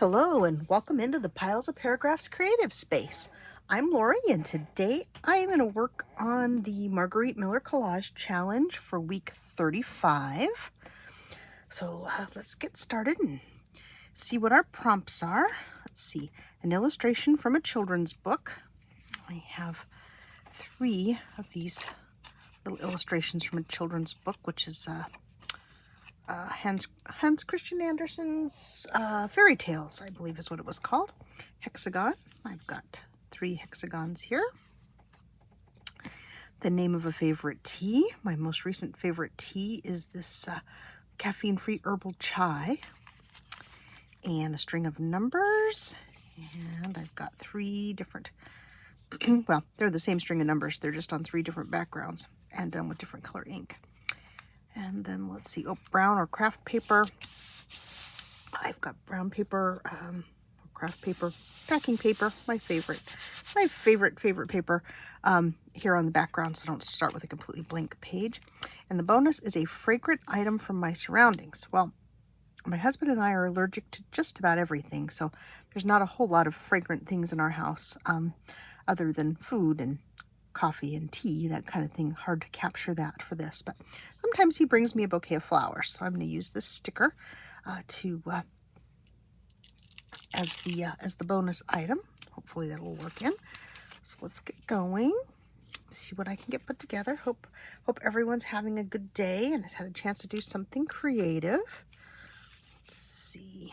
Hello and welcome into the Piles of Paragraphs creative space. I'm Lori and today I'm going to work on the Margarete Miller Collage Challenge for week 35. So let's get started and see what our prompts are. Let's see, an illustration from a children's book. I have 3 of these little illustrations from a children's book, which is Hans Christian Andersen's Fairy Tales, I believe is what it was called. Hexagon. I've got 3 hexagons here. The name of a favorite tea. My most recent favorite tea is this caffeine-free herbal chai. And a string of numbers. And I've got 3 different, well, they're the same string of numbers. They're just on 3 different backgrounds and done with different color ink. And then let's see, brown or craft paper. I've got brown paper, craft paper, packing paper, my favorite paper here on the background, so I don't start with a completely blank page. And the bonus is a fragrant item from my surroundings. Well, my husband and I are allergic to just about everything, so there's not a whole lot of fragrant things in our house other than food and coffee and tea, that kind of thing. Hard to capture that for this, but sometimes he brings me a bouquet of flowers, so I'm going to use this sticker as the bonus item. Hopefully that will work in. So let's get going. See what I can get put together. Hope everyone's having a good day and has had a chance to do something creative. Let's see.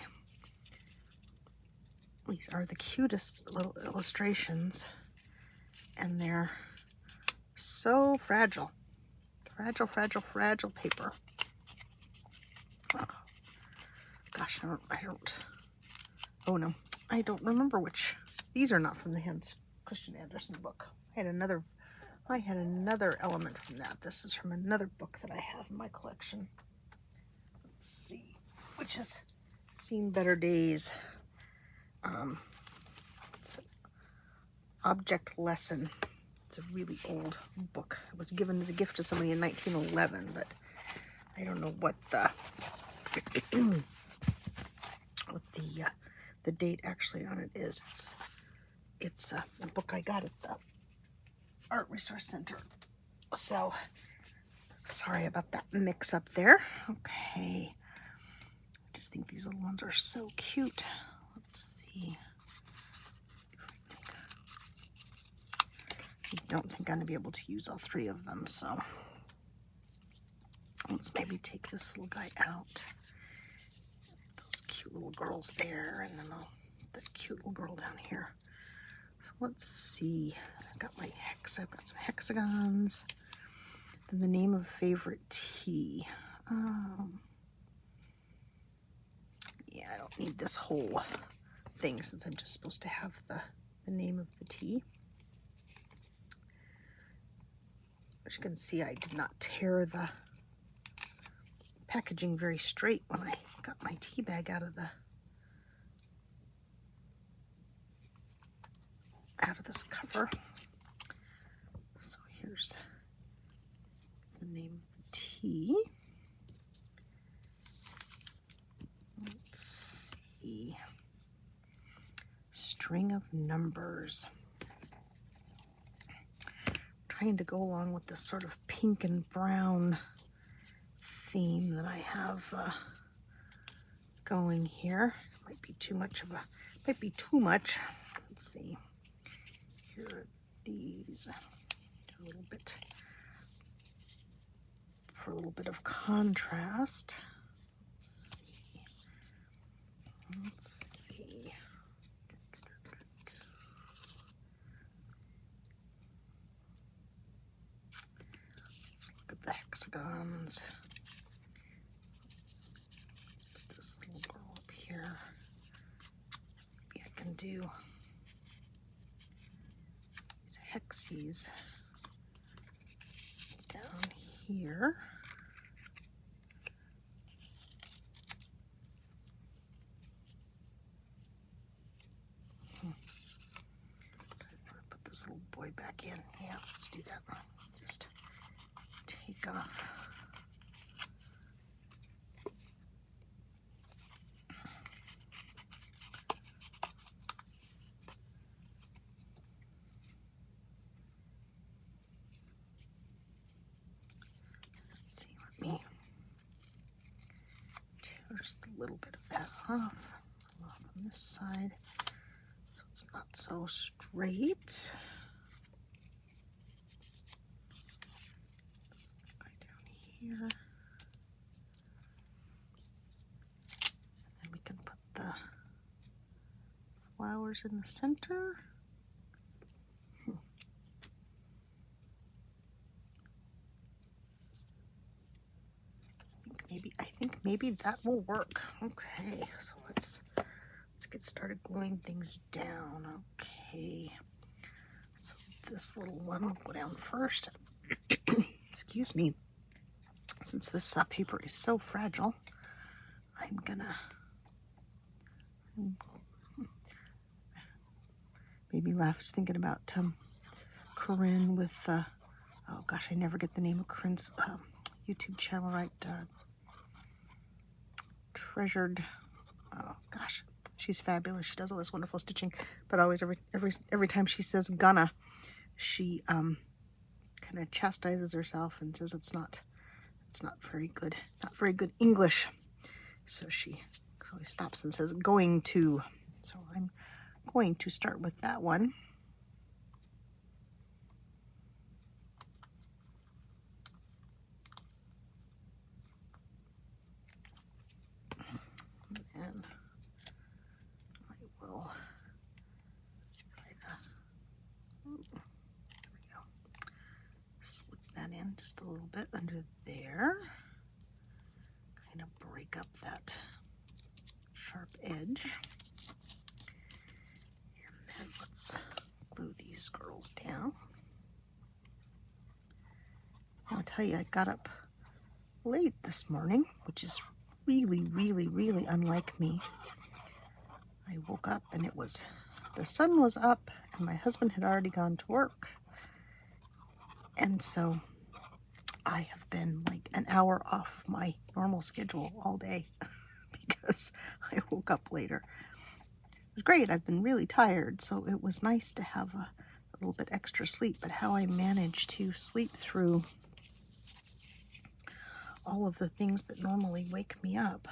These are the cutest little illustrations, and they're so fragile. Fragile paper. Oh, gosh, I don't remember which. These are not from the Hans Christian Andersen book. I had another element from that. This is from another book that I have in my collection. Let's see, which has seen better days. It's an Object Lesson. It's a really old book. It was given as a gift to somebody in 1911, but I don't know what the the date actually on it is. It's a book I got at the Art Resource Center. So sorry about that mix up there. Okay. I just think these little ones are so cute. Let's see. I don't think I'm going to be able to use all 3 of them, so let's maybe take this little guy out. Those cute little girls there, and then the cute little girl down here. So let's see. I've got some hexagons. Then the name of favorite tea. Yeah, I don't need this whole thing since I'm just supposed to have the name of the tea. As you can see, I did not tear the packaging very straight when I got my tea bag out of this cover. So here's the name of the tea. Let's see. String of numbers. Trying to go along with this sort of pink and brown theme that I have going here. Might be too much. Let's see. Here are these. A little bit for a little bit of contrast. Let's see. Let's look at the hexagons. Let's put this little girl up here. Maybe I can do these hexies down here. Put this little boy back in. Yeah, let's do that. Just take off. little bit of that off on this side so it's not so straight. This guy down here. And we can put the flowers in the center. I think maybe that will work. Okay, so let's get started gluing things down. Okay, so this little one will go down first. Excuse me. Since this paper is so fragile, I'm gonna made me laugh just thinking about Corinne with oh gosh, I never get the name of Corinne's YouTube channel right. Treasured, oh gosh, she's fabulous. She does all this wonderful stitching, but always every time she says gonna, she kind of chastises herself and says it's not very good, not very good English. So she always stops and says going to. So I'm going to start with that one. And I will try to, there we go, slip that in just a little bit under there, kind of break up that sharp edge. And then let's glue these girls down. I'll tell you, I got up late this morning, which is really, really, really unlike me. I woke up and the sun was up and my husband had already gone to work. And so I have been like an hour off my normal schedule all day because I woke up later. It was great. I've been really tired, so it was nice to have a little bit extra sleep, but how I managed to sleep through all of the things that normally wake me up,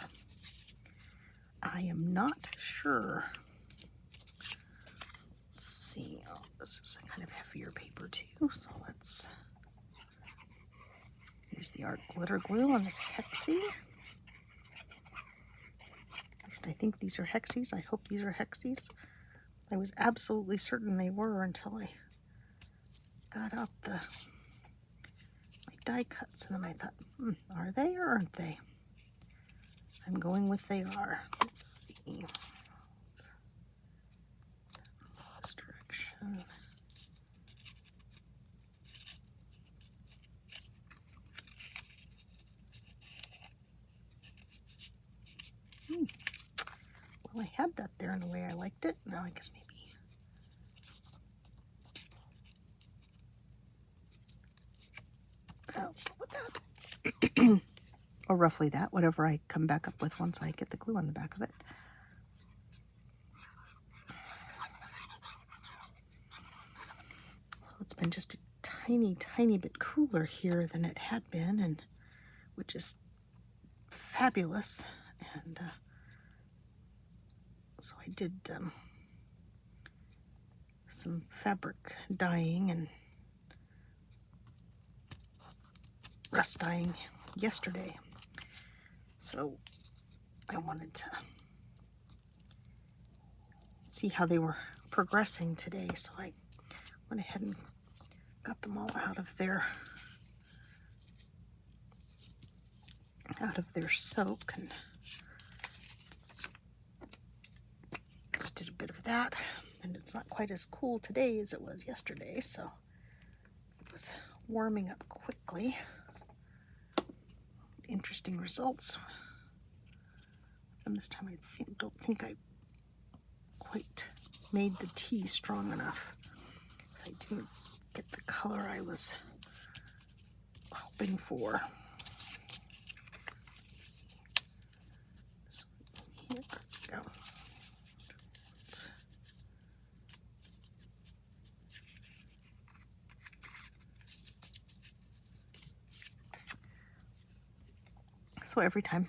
I am not sure. Let's see. Oh, this is a kind of heavier paper too, so let's use the art glitter glue on this hexie. At least I think these are hexies. I hope these are hexies. I was absolutely certain they were until I got out my die cuts, and then I thought, are they or aren't they? I'm going with they are. Let's see. This direction. Well, I had that there in the way I liked it. Now I guess maybe. I'll go with that. Or roughly that, whatever I come back up with once I get the glue on the back of it. So it's been just a tiny, tiny bit cooler here than it had been, and which is fabulous. And so I did some fabric dyeing and rust dyeing yesterday. So I wanted to see how they were progressing today. So I went ahead and got them all out of their soak, and just did a bit of that. And it's not quite as cool today as it was yesterday, so it was warming up quickly. Interesting results. And this time I don't think I quite made the tea strong enough, because I didn't get the color I was hoping for. This one here, there we go. So every time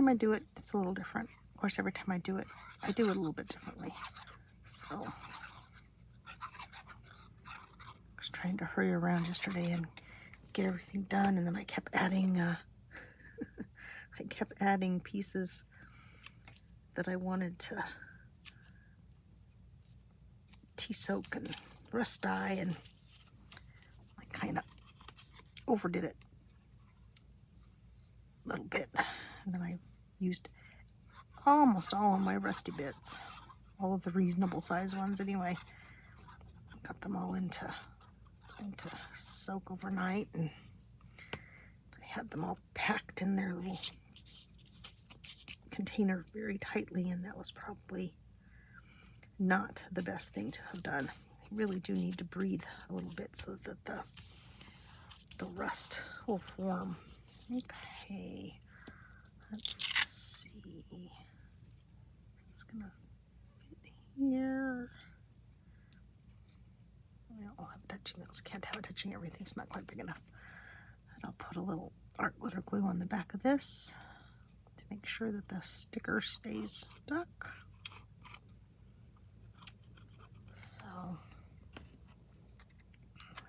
I do it, it's a little different. Of course, every time I do it a little bit differently. So I was trying to hurry around yesterday and get everything done, and then I kept adding pieces that I wanted to tea soak and rust dye, and I kind of overdid it a little bit, and then I used almost all of my rusty bits, all of the reasonable size ones anyway. Got them all into soak overnight, and I had them all packed in their little container very tightly, and that was probably not the best thing to have done. They really do need to breathe a little bit so that the rust will form. Okay, let's see. It's gonna fit here. I'll have touching those. Can't have it touching everything. It's not quite big enough. And I'll put a little art glitter glue on the back of this to make sure that the sticker stays stuck. So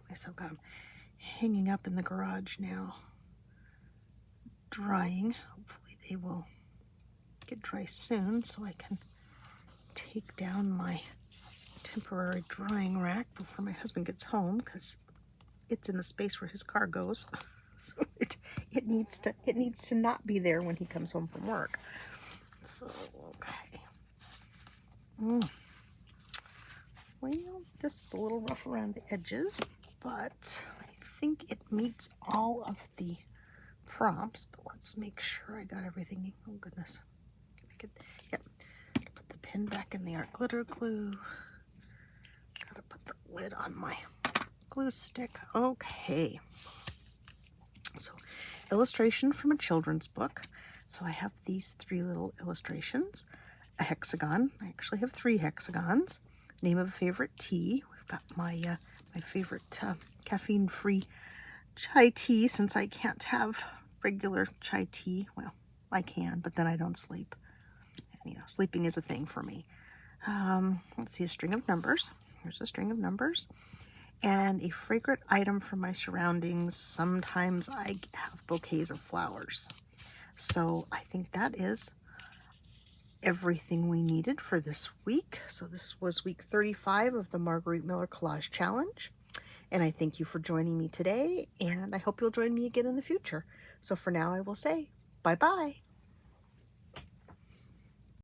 I've got them hanging up in the garage now, drying. Hopefully they will get dry soon so I can take down my temporary drying rack before my husband gets home, because it's in the space where his car goes. So it needs to not be there when he comes home from work. So okay. Well, this is a little rough around the edges, but I think it meets all of the prompts. But let's make sure I got everything. Oh goodness. Yep. Put the pin back in the art glitter glue. Gotta put the lid on my glue stick. Okay. So, illustration from a children's book. So I have these 3 little illustrations. A hexagon. I actually have 3 hexagons. Name of a favorite tea. We've got my my favorite caffeine-free chai tea, since I can't have regular chai tea. Well, I can, but then I don't sleep. And, sleeping is a thing for me. Let's see, a string of numbers. Here's a string of numbers. And a fragrant item from my surroundings. Sometimes I have bouquets of flowers. So I think that is everything we needed for this week. So this was week 35 of the Margarete Miller Collage Challenge. And I thank you for joining me today, and I hope you'll join me again in the future. So for now, I will say bye-bye.